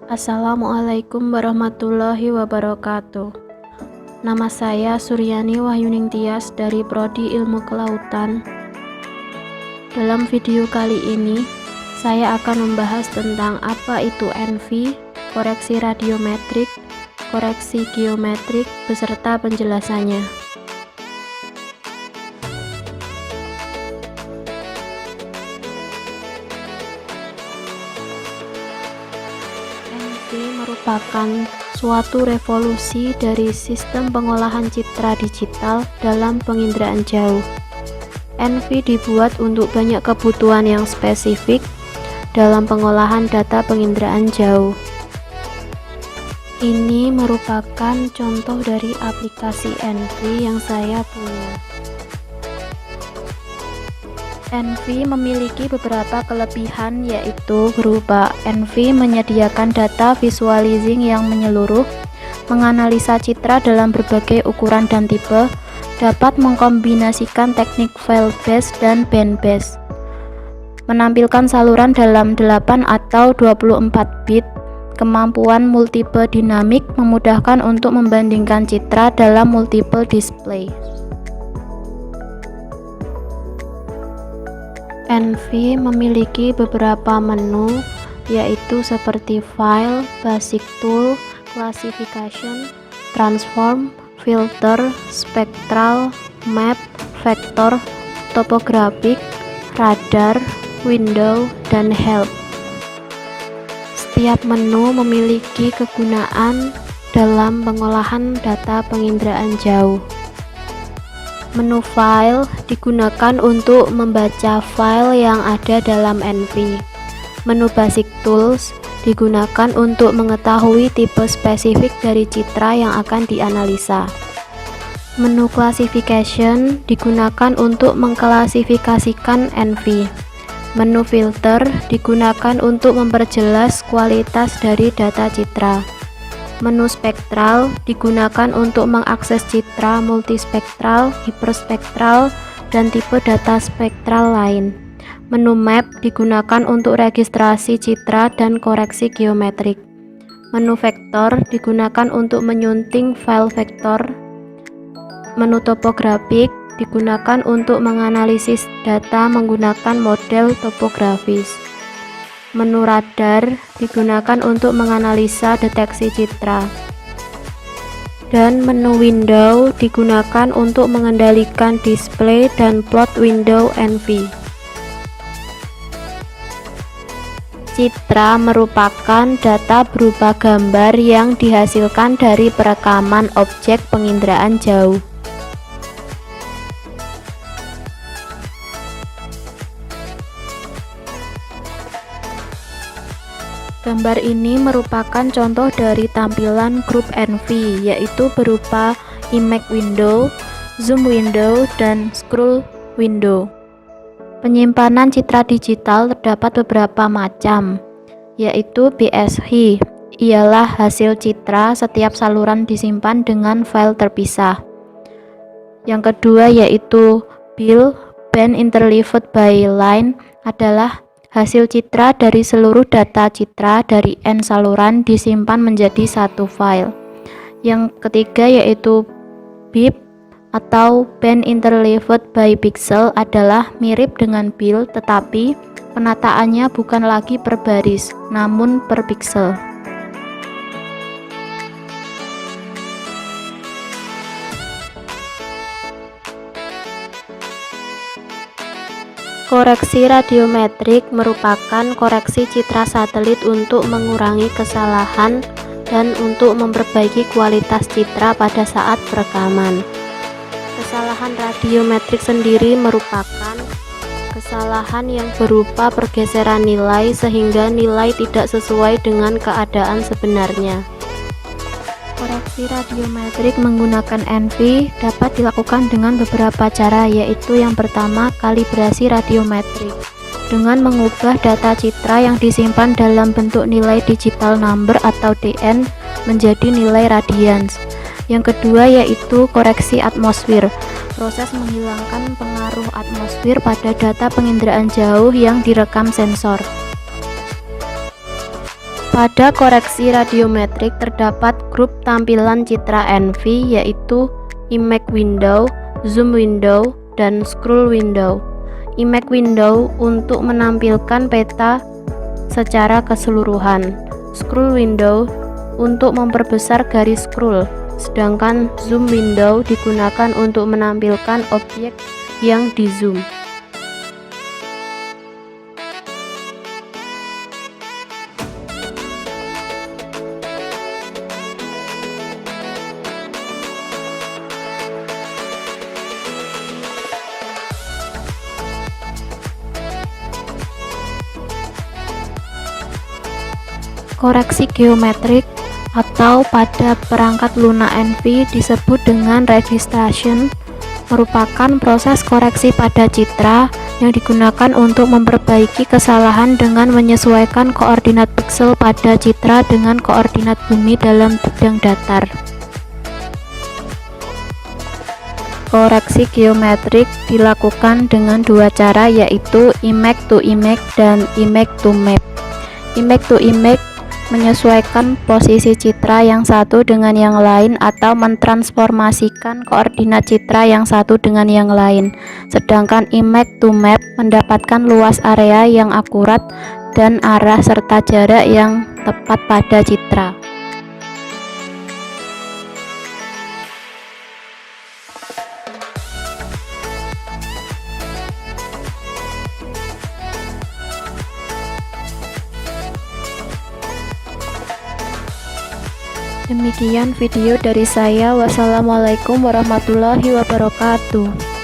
Assalamualaikum warahmatullahi wabarakatuh. Nama saya Suryani Wahyuning Tias dari Prodi Ilmu Kelautan. Dalam video kali ini, saya akan membahas tentang apa itu NV, koreksi radiometrik, koreksi geometrik, beserta penjelasannya. NV merupakan suatu revolusi dari sistem pengolahan citra digital dalam penginderaan jauh. NV dibuat untuk banyak kebutuhan yang spesifik dalam pengolahan data penginderaan jauh. Ini merupakan contoh dari aplikasi NV yang saya punya. NV memiliki beberapa kelebihan, yaitu berupa NV menyediakan data visualizing yang menyeluruh, menganalisa citra dalam berbagai ukuran dan tipe, dapat mengkombinasikan teknik file based dan band based, menampilkan saluran dalam 8 atau 24 bit, kemampuan multiple dinamik memudahkan untuk membandingkan citra dalam multiple display. NV memiliki beberapa menu, yaitu seperti File, Basic Tool, Classification, Transform, Filter, Spectral, Map, Vector, Topographic, Radar, Window, dan Help. Setiap menu memiliki kegunaan dalam pengolahan data penginderaan jauh. Menu file digunakan untuk membaca file yang ada dalam NV. Menu Basic Tools digunakan untuk mengetahui tipe spesifik dari citra yang akan dianalisa. Menu Classification digunakan untuk mengklasifikasikan NV. Menu Filter digunakan untuk memperjelas kualitas dari data citra. Menu spektral digunakan untuk mengakses citra multispektral, hiperspektral, dan tipe data spektral lain. Menu map digunakan untuk registrasi citra dan koreksi geometrik. Menu vektor digunakan untuk menyunting file vektor. Menu topografik digunakan untuk menganalisis data menggunakan model topografis. Menu radar digunakan untuk menganalisa deteksi citra. Dan menu window digunakan untuk mengendalikan display dan plot window NV. Citra merupakan data berupa gambar yang dihasilkan dari perekaman objek penginderaan jauh. Gambar ini merupakan contoh dari tampilan grup NV, yaitu berupa image window, zoom window, dan scroll window. Penyimpanan citra digital terdapat beberapa macam, yaitu BSH, ialah hasil citra setiap saluran disimpan dengan file terpisah. Yang kedua yaitu BIL, Band Interleaved by Line, adalah hasil citra dari seluruh data citra dari N saluran disimpan menjadi satu file. Yang ketiga yaitu BIP atau Band Interleaved by Pixel, adalah mirip dengan BIL, tetapi penataannya bukan lagi per baris, namun per pixel. Koreksi radiometrik merupakan koreksi citra satelit untuk mengurangi kesalahan dan untuk memperbaiki kualitas citra pada saat perekaman. Kesalahan radiometrik sendiri merupakan kesalahan yang berupa pergeseran nilai sehingga nilai tidak sesuai dengan keadaan sebenarnya. Koreksi radiometrik menggunakan NV dapat dilakukan dengan beberapa cara, yaitu yang pertama, kalibrasi radiometrik dengan mengubah data citra yang disimpan dalam bentuk nilai digital number atau DN menjadi nilai radians. Yang kedua yaitu koreksi atmosfer, proses menghilangkan pengaruh atmosfer pada data penginderaan jauh yang direkam sensor. Pada koreksi radiometrik terdapat grup tampilan citra NV yaitu image window, zoom window, dan scroll window. Image window untuk menampilkan peta secara keseluruhan, scroll window untuk memperbesar garis scroll, sedangkan zoom window digunakan untuk menampilkan objek yang di zoom. Koreksi geometrik atau pada perangkat Luna NV disebut dengan registration, merupakan proses koreksi pada citra yang digunakan untuk memperbaiki kesalahan dengan menyesuaikan koordinat piksel pada citra dengan koordinat bumi dalam bidang datar. Koreksi geometrik dilakukan dengan dua cara, yaitu image to image dan image to map. Image to image menyesuaikan posisi citra yang satu dengan yang lain atau mentransformasikan koordinat citra yang satu dengan yang lain, sedangkan image to map mendapatkan luas area yang akurat dan arah serta jarak yang tepat pada citra. Demikian video dari saya. Wassalamualaikum warahmatullahi wabarakatuh.